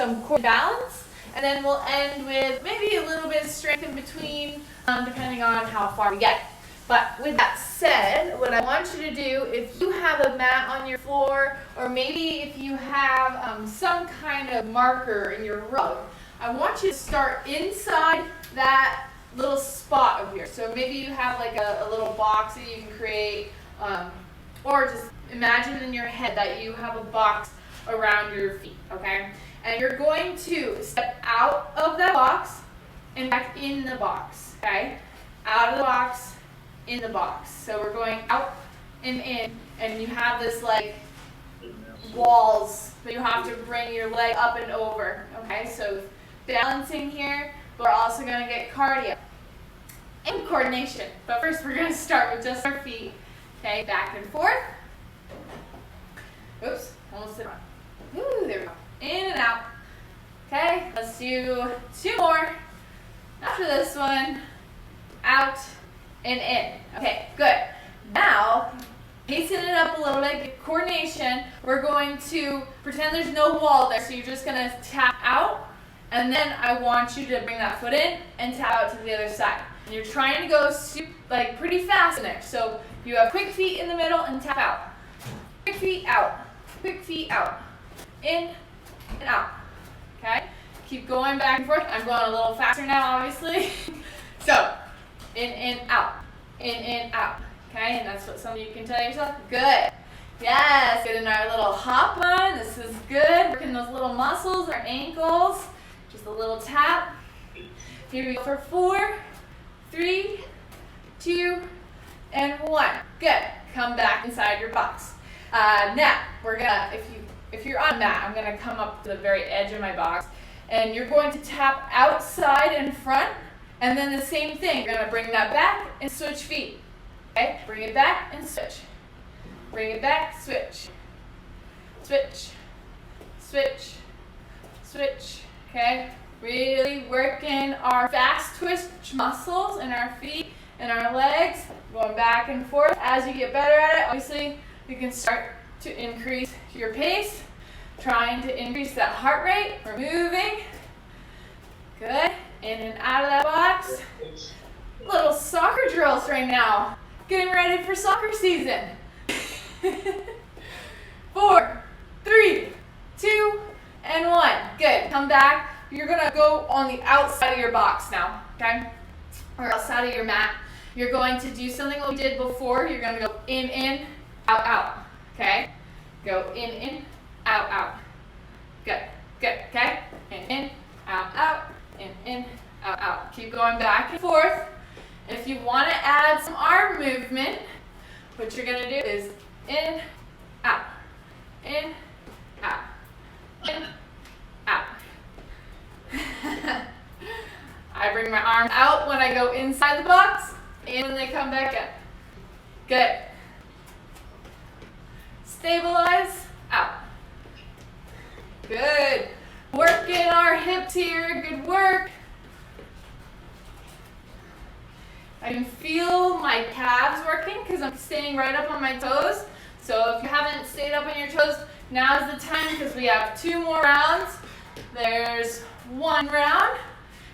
some core balance, and then we'll end with maybe a little bit of strength in between, depending on how far we get. But with that said, what I want you to do, if you have a mat on your floor, or maybe if you have some kind of marker in your rug, I want you to start inside that little spot over here. So maybe you have like a little box that you can create, or just imagine in your head that you have a box around your feet, okay? And you're going to step out of that box and back in the box, okay? Out of the box, in the box. So we're going out and in, and you have this like walls that you have to bring your leg up and over, okay? So balancing here, but we're also going to get cardio and coordination. But first we're going to start with just our feet, okay? Back and forth. Oops, almost hit on. Ooh, there we go. In and out. Okay, let's do 2 more. After this one, out and in. Okay, good. Now, hasten it up a little bit, get coordination. We're going to pretend there's no wall there, so you're just going to tap out, and then I want you to bring that foot in and tap out to the other side. And you're trying to go like pretty fast in there. So you have quick feet in the middle and tap out. Quick feet out. Quick feet out. In and out. Okay? Keep going back and forth. I'm going a little faster now, obviously. So, in, out. In, out. Okay? And that's what some of you can tell yourself. Good. Yes. Get in our little hop on. This is good. Working those little muscles, our ankles. Just a little tap. Here we go for 4, 3, 2, and 1. Good. Come back inside your box. Now, we're gonna, if you're on a mat, I'm gonna come up to the very edge of my box, and you're going to tap outside and front, and then the same thing. You're gonna bring that back and switch feet. Okay? Bring it back and switch. Bring it back, switch. Switch. Switch. Switch. Okay? Really working our fast twitch muscles in our feet and our legs, going back and forth. As you get better at it, obviously, you can start to increase your pace, trying to increase that heart rate. We're moving. Good. In and out of that box. Little soccer drills right now. Getting ready for soccer season. 4, 3, 2, and 1. Good. Come back. You're going to go on the outside of your box now, okay? Or outside of your mat. You're going to do something like we did before. You're going to go in, out, out. Okay? Go in, out, out. Good, good, okay? In, out, out. Keep going back and forth. If you want to add some arm movement, what you're going to do is in, out, in, out, in, out. I bring my arms out when I go inside the box, and when they come back in. Good. Stabilize, out. Good. Working our hips here, good work. I can feel my calves working because I'm staying right up on my toes. So if you haven't stayed up on your toes, now's the time because we have 2 more rounds. There's 1 round,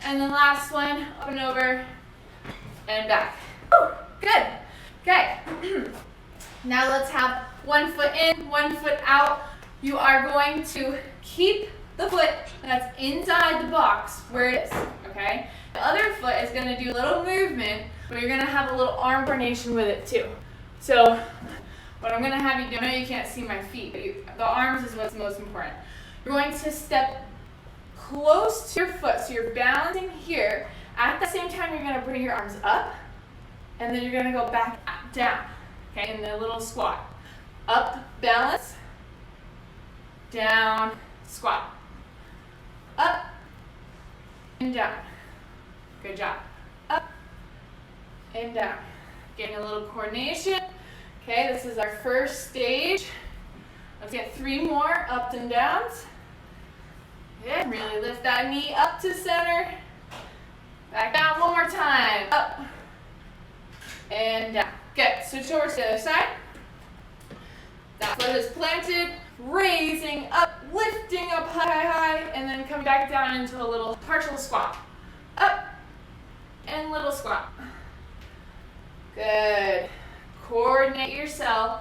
and the last one, up and over, and back. Woo, good. Okay. Now let's have 1 foot in, 1 foot out. You are going to keep the foot that's inside the box where it is, okay? The other foot is going to do a little movement, but you're going to have a little arm coordination with it too. So what I'm going to have you do, I know you can't see my feet, but the arms is what's most important. You're going to step close to your foot, so you're balancing here. At the same time, you're going to bring your arms up, and then you're going to go back down, okay, in the little squat. Up, balance, down, squat. Up, and down. Good job. Up, and down. Getting a little coordination. Okay, this is our first stage. Let's get 3 more ups and downs. Good, really lift that knee up to center. Back down 1 more time. Up, and down. Good, switch over to the other side. That foot is planted, raising up, lifting up high, and then coming back down into a little partial squat. Up and little squat. Good. Coordinate yourself.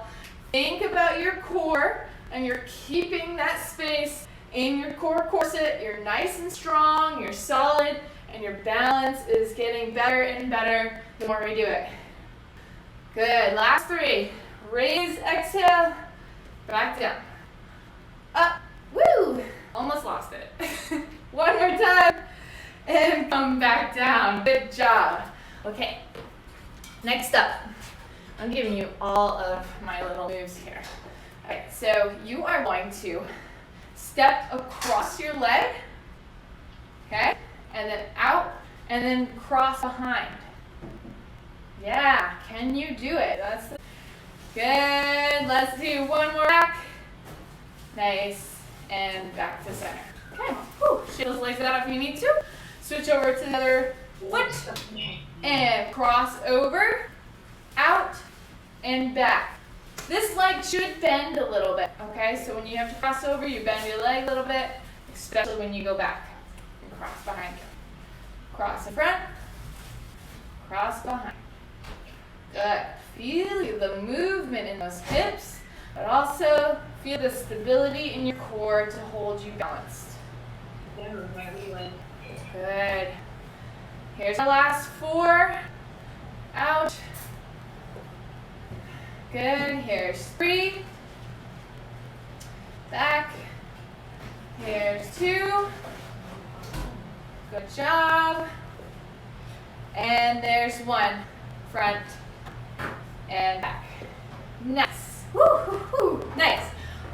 Think about your core, and you're keeping that space in your core corset. You're nice and strong, you're solid, and your balance is getting better and better the more we do it. Good. Last 3. Raise, exhale, back down. Up. Woo! Almost lost it. One more time, and come back down. Good job. Okay. Next up, I'm giving you all of my little moves here. All right, so you are going to step across your leg, okay? And then out, and then cross behind. Yeah, can you do it? That's good. Let's do one more back. Nice, and back to center. Okay, whew. Shake those legs out if you need to. Switch over to the other foot, and cross over, out, and back. This leg should bend a little bit, okay? So when you have to cross over, you bend your leg a little bit, especially when you go back. And cross behind you. Cross in front, cross behind. Good. Feel the movement in those hips, but also feel the stability in your core to hold you balanced. Good. Here's our last 4. Out. Good. Here's 3. Back. Here's 2. Good job. And there's 1. Front and back. Nice. Woo, woo, woo. Nice.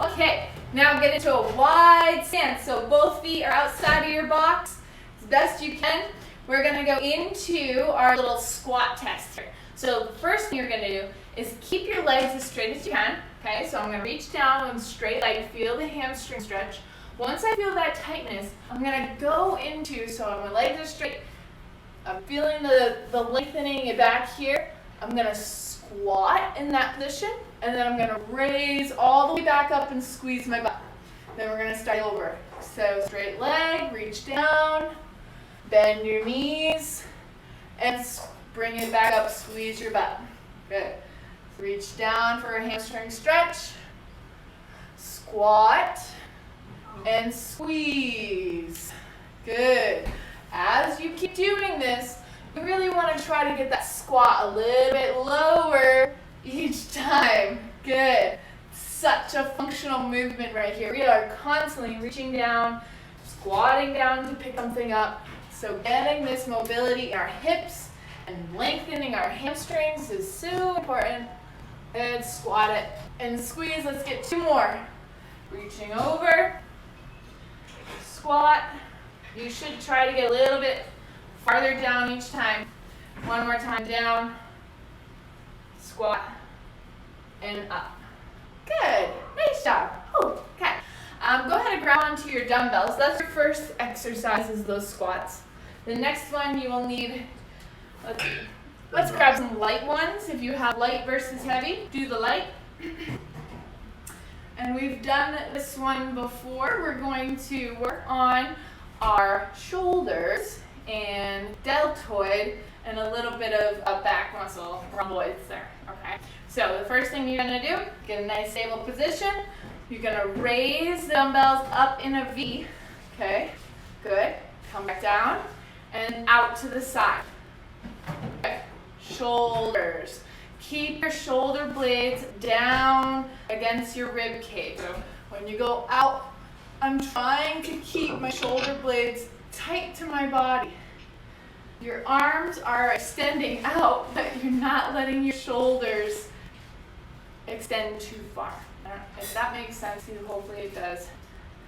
Okay. Now get into a wide stance. So both feet are outside of your box as best you can. We're going to go into our little squat test here. So the first thing you're going to do is keep your legs as straight as you can. Okay, so I'm going to reach down with straight leg, feel the hamstring stretch. Once I feel that tightness, I'm going to go into, so my legs are straight, I'm feeling the lengthening back here. I'm going to squat in that position, and then I'm going to raise all the way back up and squeeze my butt. Then we're going to start over. So straight leg, reach down, bend your knees, and bring it back up, squeeze your butt. Good. Reach down for a hamstring stretch, squat, and squeeze. Good. As you keep doing this, you really want to try to get that squat a little bit lower each time. Good. Such a functional movement right here. We are constantly reaching down, squatting down to pick something up. So getting this mobility in our hips and lengthening our hamstrings is so important. And squat it and squeeze. Let's get 2 more. Reaching over, squat. You should try to get a little bit farther down each time. 1 more time down, squat, and up. Good. Nice job. Ooh, okay. Go ahead and grab onto your dumbbells. That's your first exercise, is those squats. The next one you will need, let's grab some light ones. If you have light versus heavy, do the light. And we've done this one before. We're going to work on our shoulders and deltoid and a little bit of a back muscle, rhomboids there, okay? So the first thing you're gonna do, get a nice stable position. You're gonna raise the dumbbells up in a V, okay? Good. Come back down and out to the side. Okay. Shoulders. Keep your shoulder blades down against your rib cage. So when you go out, I'm trying to keep my shoulder blades tight to my body. Your arms are extending out, but you're not letting your shoulders extend too far. If that makes sense to you, hopefully it does,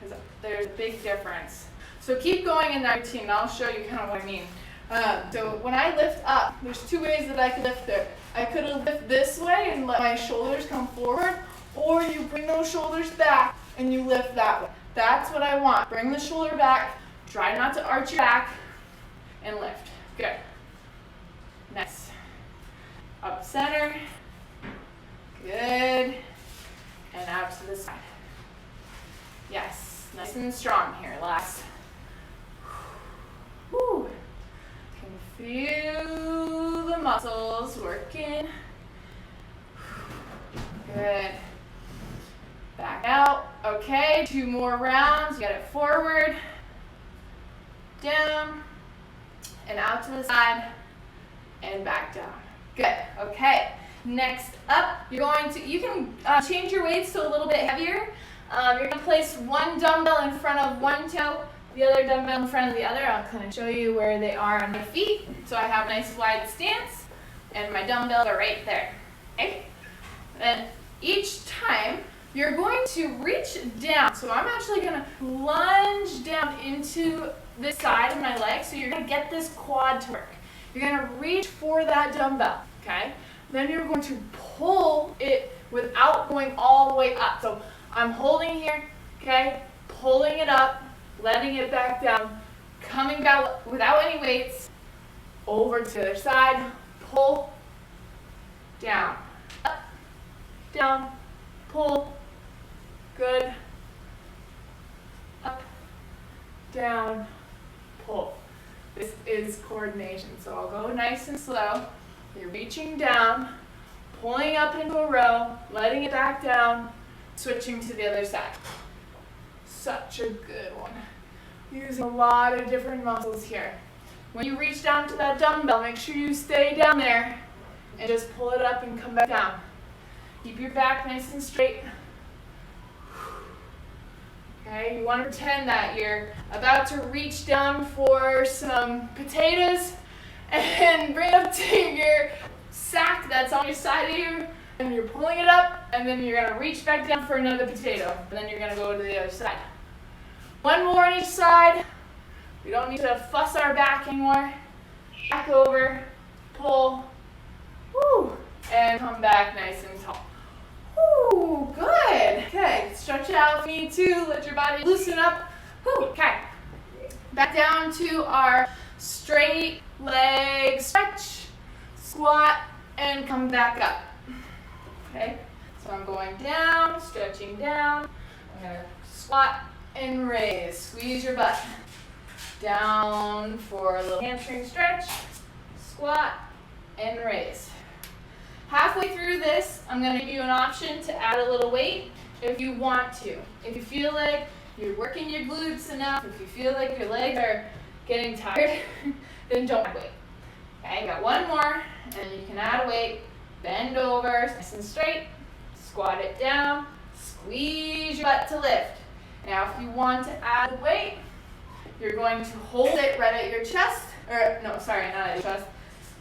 because there's a big difference. So keep going in that routine. I'll show you kind of what I mean. So when I lift up, there's 2 ways that I could lift it. I could lift this way and let my shoulders come forward, or you bring those shoulders back and you lift that way. That's what I want. Bring the shoulder back, try not to arch your back, and lift. Good. Nice. Up center. Good. And out to the side. Yes, nice and strong here. Last Feel the muscles working. Good. Back out. Okay, 2 more rounds. Get it forward, down, and out to the side, and back down. Good. Okay. Next up, you can change your weights to a little bit heavier. You're going to place one dumbbell in front of one toe, the other dumbbell in front of the other. I'll kind of show you where they are on my feet. So I have a nice wide stance, and my dumbbells are right there. Okay? And each time, you're going to reach down. So I'm actually going to lunge down into this side of my leg. So you're going to get this quad to work. You're going to reach for that dumbbell, okay? Then you're going to pull it without going all the way up. So I'm holding here, okay? Pulling it up, letting it back down, coming back without any weights, over to the other side, pull, down, up, down, pull, good, up, down, pull. This is coordination, so I'll go nice and slow. You're reaching down, pulling up into a row, letting it back down, switching to the other side. Such a good one. Using a lot of different muscles here. When you reach down to that dumbbell, make sure you stay down there and just pull it up and come back down. Keep your back nice and straight. Okay, you want to pretend that you're about to reach down for some potatoes and bring it up to your sack that's on your side of you, and you're pulling it up, and then you're going to reach back down for another potato, and then you're going to go to the other side. One more on each side. We don't need to fuss our back anymore. Back over, pull, woo, and come back nice and tall. Woo, good. Okay, stretch it out if you need to. Let your body loosen up. Woo, okay. Back down to our straight leg stretch, squat, and come back up. Okay, so I'm going down, stretching down. I'm going to squat and raise. Squeeze your butt. Down for a little hamstring stretch, squat, and raise. Halfway through this, I'm going to give you an option to add a little weight if you want to. If you feel like you're working your glutes enough, if you feel like your legs are getting tired, then don't add weight. Okay, you got one more, and you can add a weight. Bend over, nice and straight, squat it down, squeeze your butt to lift. Now, if you want to add a weight, you're going to hold it right at your chest, or no, sorry, not at your chest,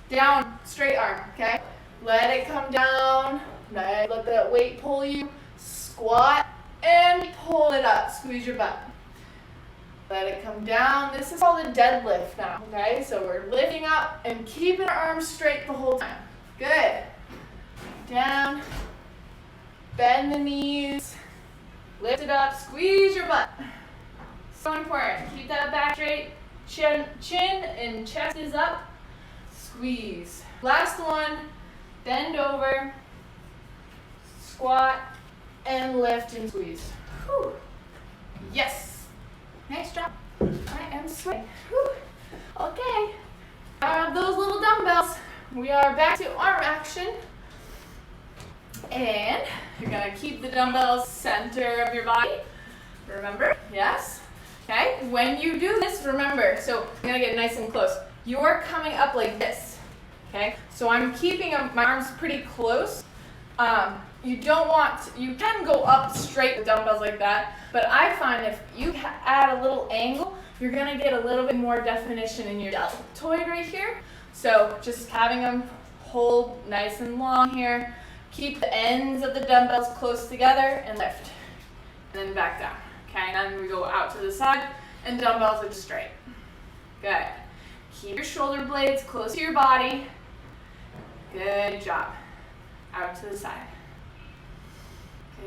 down, straight arm, okay? Let it come down, let the weight pull you, squat, and pull it up, squeeze your butt. Let it come down. This is called a deadlift now, okay? So we're lifting up and keeping our arms straight the whole time. Good. Down, bend the knees, lift it up, squeeze your butt. So important. Keep that back straight, chin and chest is up, squeeze. Last one, bend over, squat, and lift and squeeze. Whew. Yes. Nice job. I am sweating. Whew. Okay. Out of those little dumbbells, we are back to arm action. And you're going to keep the dumbbells center of your body. Remember? Yes. Okay. When you do this, remember, so I'm going to get nice and close. You're coming up like this. Okay. So I'm keeping my arms pretty close. You can go up straight with dumbbells like that, but I find if you add a little angle, you're going to get a little bit more definition in your deltoid right here. So just having them hold nice and long here. Keep the ends of the dumbbells close together and lift. And then back down. Okay, and then we go out to the side and dumbbells are straight. Good. Keep your shoulder blades close to your body. Good job. Out to the side.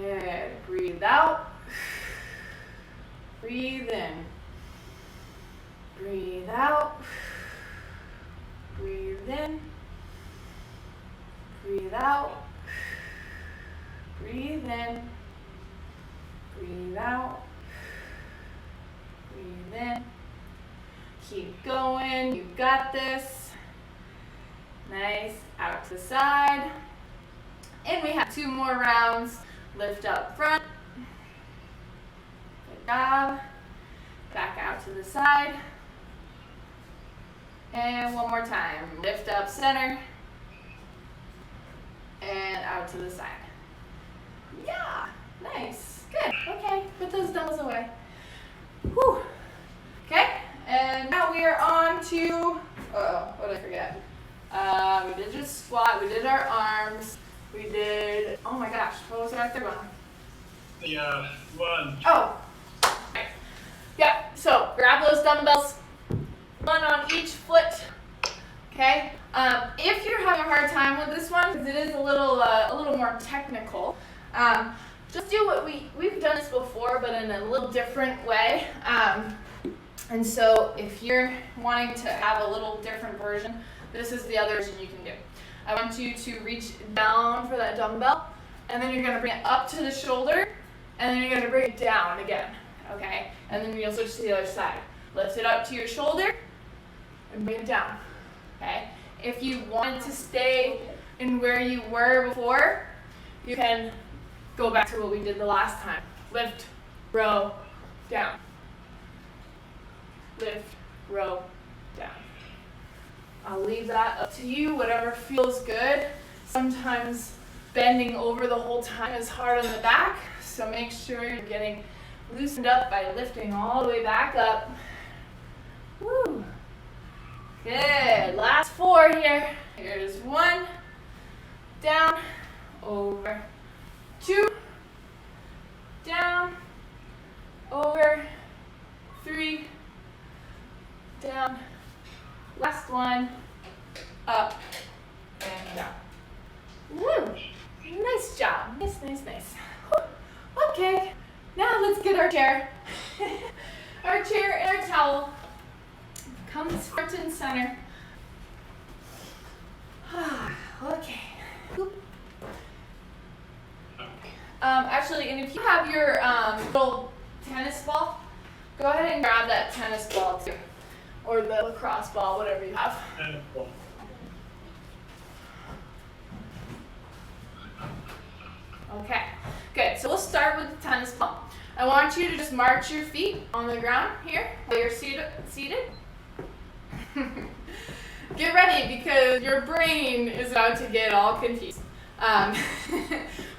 Good. Breathe out. Breathe in. Breathe out. Breathe in. Breathe out. Breathe in. Breathe out. Breathe in. Keep going. You got this. Nice. Out to the side. And we have 2 more rounds. Lift up front. Good job. Back out to the side. And one more time. Lift up center. And out to the side. Yeah. Nice. Good. Okay. Put those dumbbells away. Whew. Okay. And now we are on to, what did I forget? We did just squat. We did our arms. We did, oh my gosh, what was our third one? The lunge. Oh, okay. Yeah, so grab those dumbbells, one on each foot, okay? If you're having a hard time with this one, because it is a little more technical, just do what we've done this before, but in a little different way. And so if you're wanting to have a little different version, this is the other version you can do. I want you to reach down for that dumbbell, and then you're going to bring it up to the shoulder, and then you're going to bring it down again, okay? And then you'll switch to the other side. Lift it up to your shoulder, and bring it down, okay? If you wanted to stay in where you were before, you can go back to what we did the last time. Lift, row, down. Lift, row, down. I'll leave that up to you, whatever feels good. Sometimes bending over the whole time is hard on the back, so make sure you're getting loosened up by lifting all the way back up. Woo. Good. Last 4 here. Here's 1. Down, over, 2. Down, over, 3. Down. Last one, up and down. Woo! Nice job. Nice, nice, nice. Whew. Okay, now let's get our chair. Our chair and our towel. Comes front and center. Okay. Actually, and if you have your little tennis ball, go ahead and grab that tennis ball too. Or the lacrosse ball, whatever you have. Okay, good. So we'll start with the tennis ball. I want you to just march your feet on the ground here while you're seated. Get ready because your brain is about to get all confused.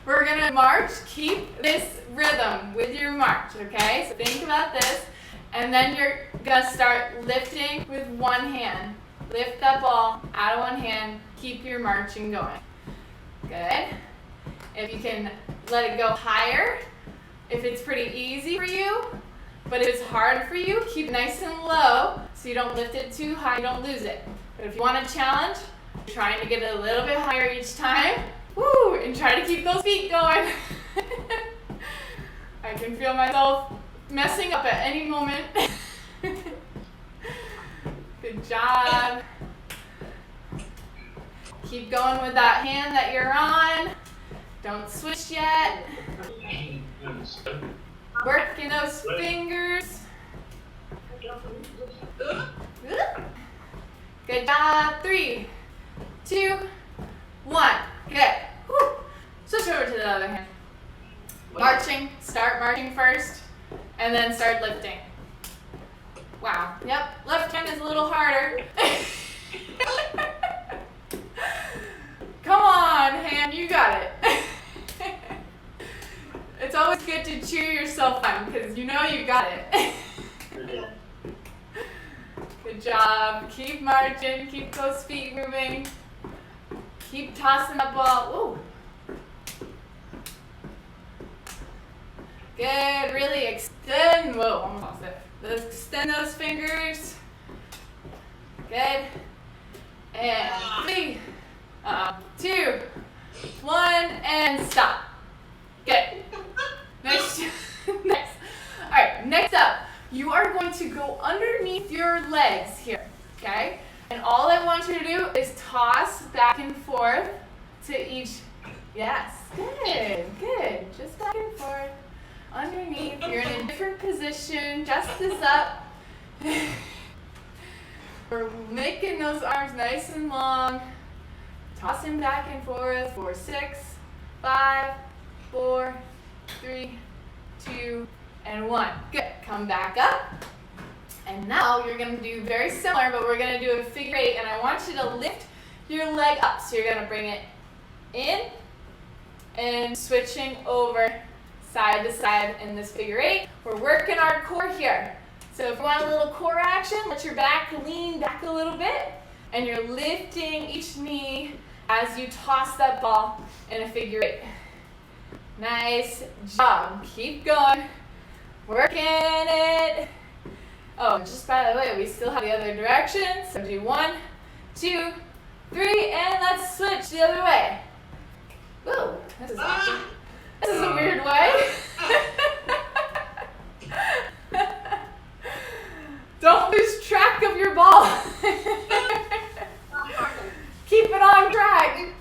We're gonna march. Keep this rhythm with your march, okay? So think about this. And then you're gonna start lifting with one hand. Lift that ball out of one hand. Keep your marching going. Good. If you can let it go higher, if it's pretty easy for you, but if it's hard for you, keep it nice and low so you don't lift it too high, you don't lose it. But if you want a challenge, you're trying to get it a little bit higher each time. Woo! And try to keep those feet going. I can feel myself messing up at any moment. Good job. Keep going with that hand that you're on. Don't switch yet. Working those fingers. Good job. 3, 2, 1. Good. Whew. Switch over to the other hand. Marching. Start marching first, and then start lifting. Wow. Yep. Left hand is a little harder. Come on, hand. You got it. It's always good to cheer yourself on because you know you got it. Good job. Keep marching. Keep those feet moving. Keep tossing that ball. Ooh. Good. Really extend. Whoa, almost lost it. Extend those fingers. Good. And 3, 2, 1, and stop. Good. Next. Next. All right. Next up, you are going to go underneath your legs here. Okay. And all I want you to do is toss back and forth to each. Yes. Good. Good. Just back and forth. Underneath. You're in a different position. Chest is up. We're making those arms nice and long. Tossing back and forth for 6, 5, 4, 3, 2, and 1. Good. Come back up. And now you're going to do very similar, but we're going to do a figure 8, and I want you to lift your leg up. So you're going to bring it in and switching over side to side in this figure 8. We're working our core here. So if you want a little core action, let your back lean back a little bit, and you're lifting each knee as you toss that ball in a figure 8. Nice job. Keep going. Working it. Oh, just by the way, we still have the other direction. So do 1, 2, 3, and let's switch the other way. Whoa, this is awesome. This is a weird way. Don't lose track of your ball. Keep it on track.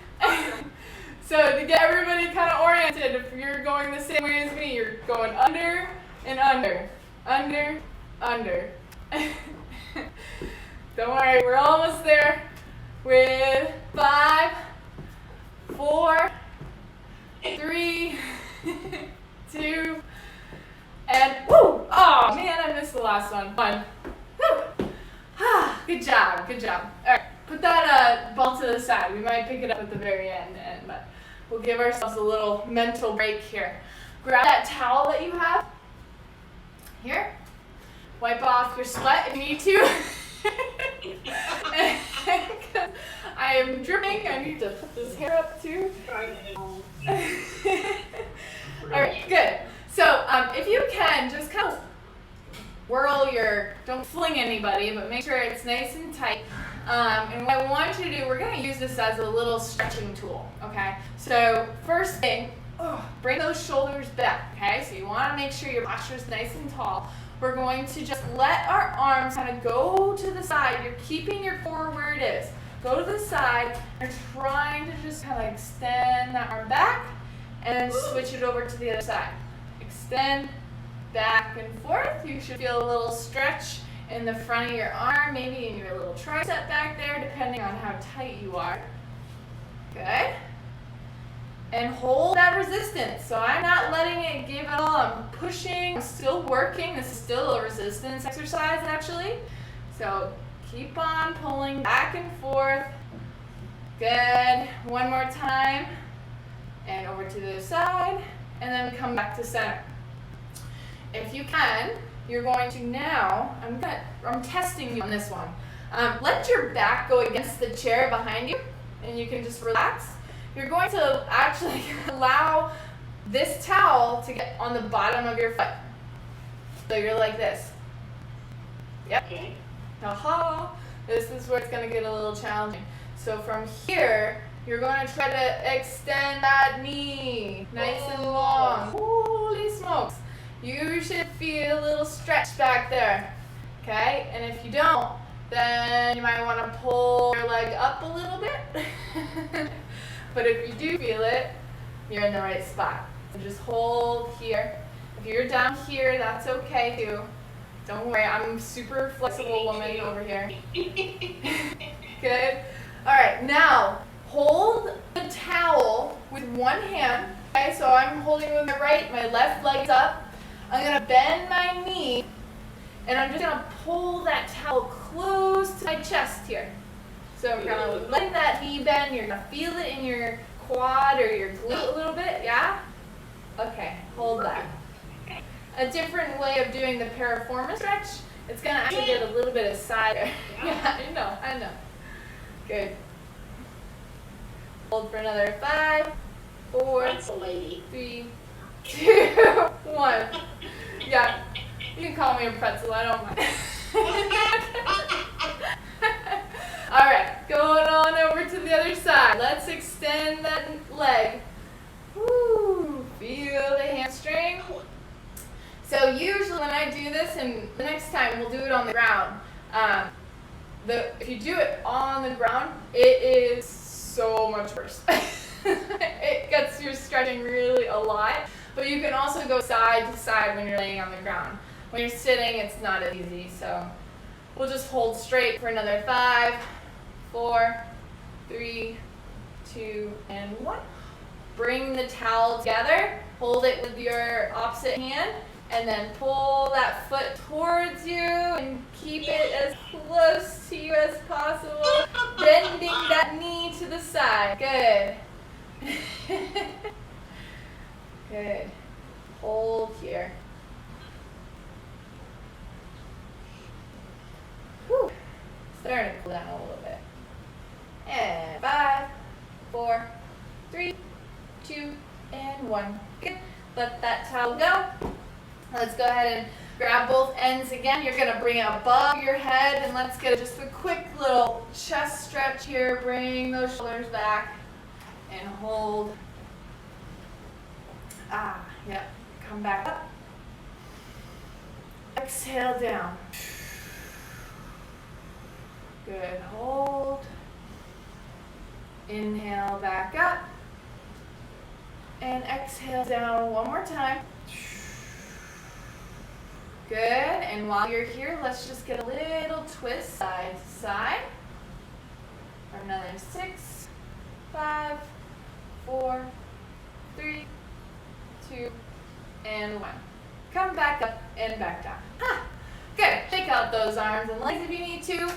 So to get everybody kind of oriented, if you're going the same way as me, you're going under and under, under, under. Don't worry, we're almost there with 5, 4, 3, 2, and woo! Oh man, I missed the last one. 1. Woo! Ah, good job, good job. All right, put that ball to the side. We might pick it up at the very end, but we'll give ourselves a little mental break here. Grab that towel that you have here. Wipe off your sweat if you need to. I am dripping. I need to put this hair up too. Alright, good. So if you can, just kind of whirl don't fling anybody, but make sure it's nice and tight. And what I want you to do, we're going to use this as a little stretching tool, okay? So first thing, bring those shoulders back, okay? So you want to make sure your posture is nice and tall. We're going to just let our arms kind of go to the side. You're keeping your core where it is. Go to the side and trying to just kind of extend that arm back and then switch it over to the other side. Extend back and forth. You should feel a little stretch in the front of your arm, maybe in your little tricep back there, depending on how tight you are. Good. And hold that resistance. So I'm not letting it give at all. I'm pushing. I'm still working. This is still a resistance exercise, actually. So keep on pulling back and forth. Good. One more time. And over to the other side. And then come back to center. If you can, you're going to now, I'm testing you on this one. Let your back go against the chair behind you, and you can just relax. You're going to actually allow this towel to get on the bottom of your foot. So you're like this. Yep. Okay. Aha. This is where it's going to get a little challenging. So from here, you're going to try to extend that knee nice and long. Holy smokes. You should feel a little stretch back there. Okay? And if you don't, then you might want to pull your leg up a little bit. But if you do feel it, you're in the right spot. So just hold here. If you're down here, that's okay too. Don't worry, I'm a super flexible woman over here. Good. All right, now hold the towel with one hand. Okay, so I'm holding with my right, my left leg's up. I'm gonna bend my knee, and I'm just gonna pull that towel close to my chest here. So we're gonna let that knee bend. You're gonna feel it in your quad or your glute a little bit, yeah? Okay, hold that. A different way of doing the piriformis stretch, it's gonna actually get a little bit of side. Yeah, I know. Good. Hold for another 5, 4, 3, 2, 1. Yeah, you can call me a pretzel, I don't mind. All right, going on over to the other side. Let's extend that leg. Woo, feel the hamstring. So usually when I do this, and the next time we'll do it on the ground, if you do it on the ground, it is so much worse. It gets your stretching really a lot, but you can also go side to side when you're laying on the ground. When you're sitting, it's not as easy, so we'll just hold straight for another 5, 4, 3, 2, and 1. Bring the towel together, hold it with your opposite hand, and then pull that foot towards you and keep it as close to you as possible, bending that knee to the side. Good. Good. Hold here. Whew. Starting to cool down a little bit. And 5, 4, 3, 2, and 1. Good. Let that towel go. Let's go ahead and grab both ends again. You're going to bring it above your head, and let's get just a quick little chest stretch here. Bring those shoulders back and hold. Yep. Come back up. Exhale down. Good. Hold. Inhale back up. And exhale down one more time. Good. And while you're here, let's just get a little twist side to side. For another 6, 5, 4, 3, 2, and 1. Come back up and back down. Good. Shake out those arms and legs if you need to.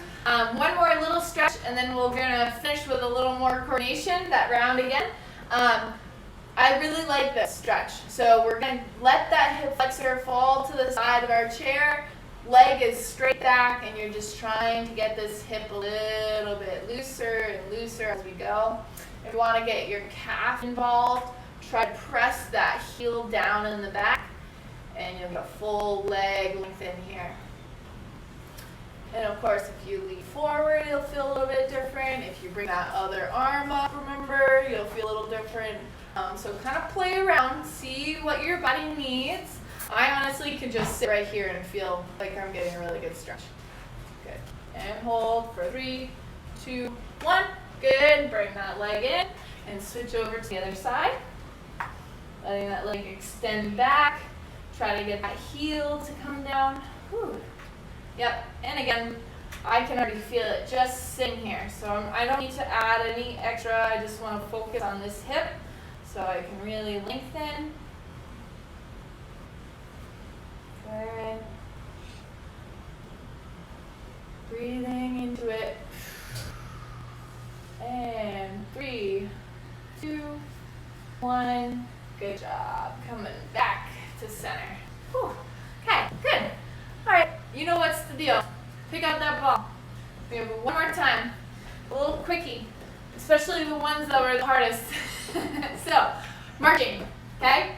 One more little stretch, and then we're gonna finish with a little more coordination, that round again. I really like this stretch. So we're gonna let that hip flexor fall to the side of our chair. Leg is straight back, and you're just trying to get this hip a little bit looser and looser as we go. If you want to get your calf involved, try to press that heel down in the back, and you'll get a full leg length in here. And of course, if you lean forward, it'll feel a little bit different. If you bring that other arm up, remember, you'll feel a little different. So kind of play around, see what your body needs. I honestly can just sit right here and feel like I'm getting a really good stretch. Good. And hold for 3, 2, 1. Good. Bring that leg in and switch over to the other side. Letting that leg extend back. Try to get that heel to come down. Whew. Yep. And again, I can already feel it just sitting here. So I don't need to add any extra. I just want to focus on this hip so I can really lengthen. Good. Breathing into it. And 3, 2, 1. Good job. Coming back to center. Whew. Okay, good. All right, you know what's the deal. Pick up that ball. We have one more time. A little quickie, especially the ones that were the hardest. So, marching, okay?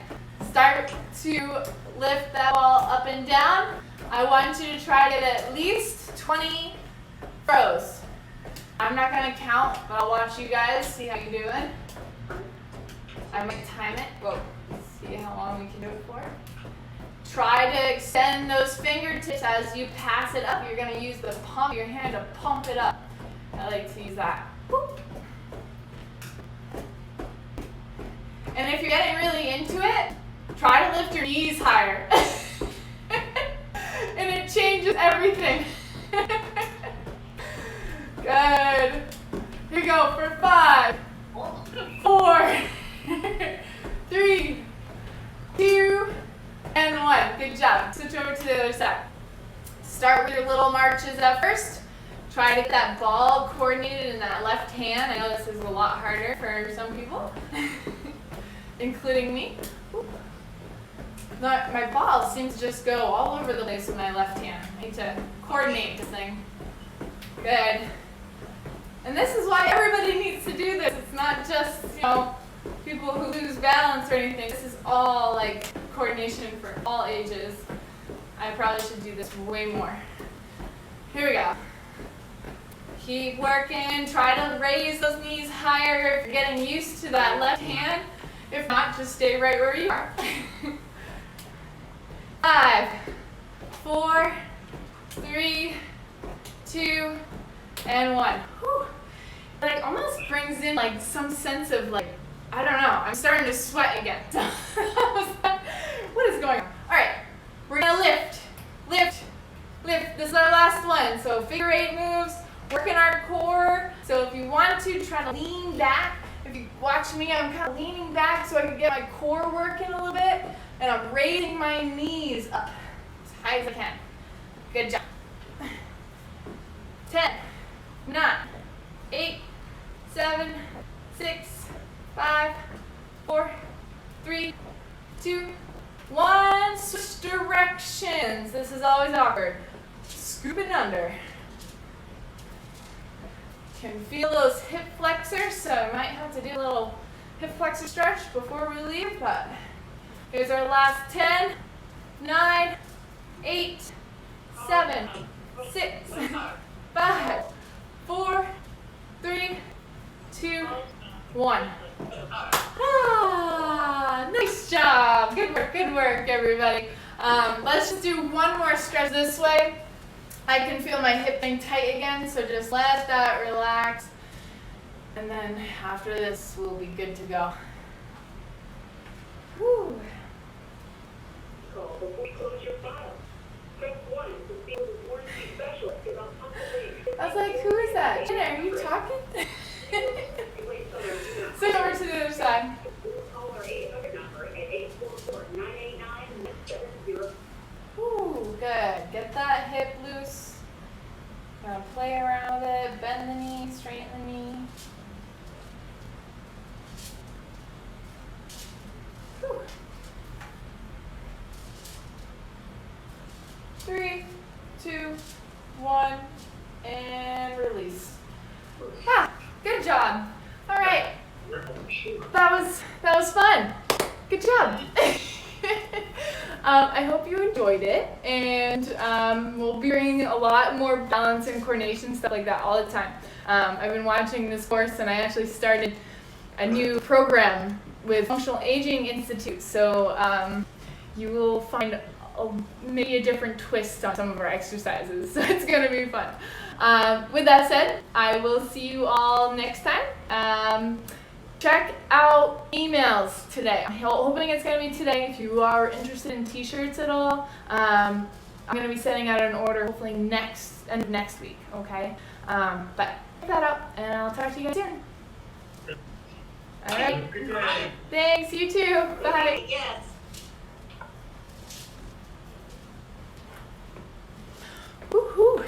Start to lift that ball up and down. I want you to try to get at least 20 throws. I'm not going to count, but I'll watch you guys, see how you're doing. I might time it. Whoa. See how long we can do it for. Try to extend those fingertips as you pass it up. You're going to use the palm of your hand to pump it up. I like to use that. Whoop. And if you're getting really into it, try to lift your knees higher. And it changes everything. Good. Here we go for 5, 4, 3, 2, and 1. Good job. Switch over to the other side. Start with your little marches at first. Try to get that ball coordinated in that left hand. I know this is a lot harder for some people, including me. My ball seems to just go all over the place with my left hand. I need to coordinate this thing. Good. And this is why everybody needs to do this. It's not just, people who lose balance or anything. This is all like coordination for all ages. I probably should do this way more. Here we go. Keep working. Try to raise those knees higher if you're getting used to that left hand. If not, just stay right where you are. 5, 4, 3, 2, and 1. Whew. Like almost brings in like some sense of like, I don't know, I'm starting to sweat again. What is going on? All right, we're gonna lift. This is our last one. So figure 8 moves, working our core. So if you want to, try to lean back If you watch me, I'm kind of leaning back so I can get my core working a little bit, and I'm raising my knees up as high as I can. Good job. 10, 9, 8, 7, 6, 5, 4, 3, 2, 1. Switch directions. This is always awkward. Scoop it under. Can feel those hip flexors, so I might have to do a little hip flexor stretch before we leave, but here's our last 10, 9, 8, 7, 6, 5, 4, 3, 2, 1. Ah, nice job. Good work, everybody. Let's just do one more stretch this way. I can feel my hip thing tight again, so just let that relax. And then after this, we'll be good to go. Whew. Before you close your file, press 1 to speak with a warranty specialist about I was like, who is that? Jenna, are you talking? Switch over to the other side. Call our 800 number at 844-989-970. Ooh, good. Get that hip loose. Gonna play around with it. Bend the knee, straighten the knee. Whew. 3, 2, 1, and release. Ah, good job. All right. That was fun. Good job. I hope you enjoyed it, and we'll be bringing a lot more balance and coordination stuff like that all the time. I've been watching this course, and I actually started a new program with Functional Aging Institute, so you will find maybe a different twist on some of our exercises, so it's going to be fun. With that said, I will see you all next time. Check out emails today. I'm hoping it's going to be today. If you are interested in t-shirts at all, I'm going to be sending out an order hopefully end of next week, okay? But check that out, and I'll talk to you guys soon. All right. Thanks, you too. Bye. Yes. Woohoo!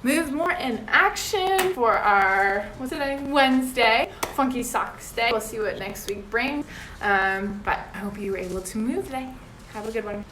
Move more in action for our, Wednesday, Funky Socks Day. We'll see what next week brings. But I hope you were able to move today. Have a good one.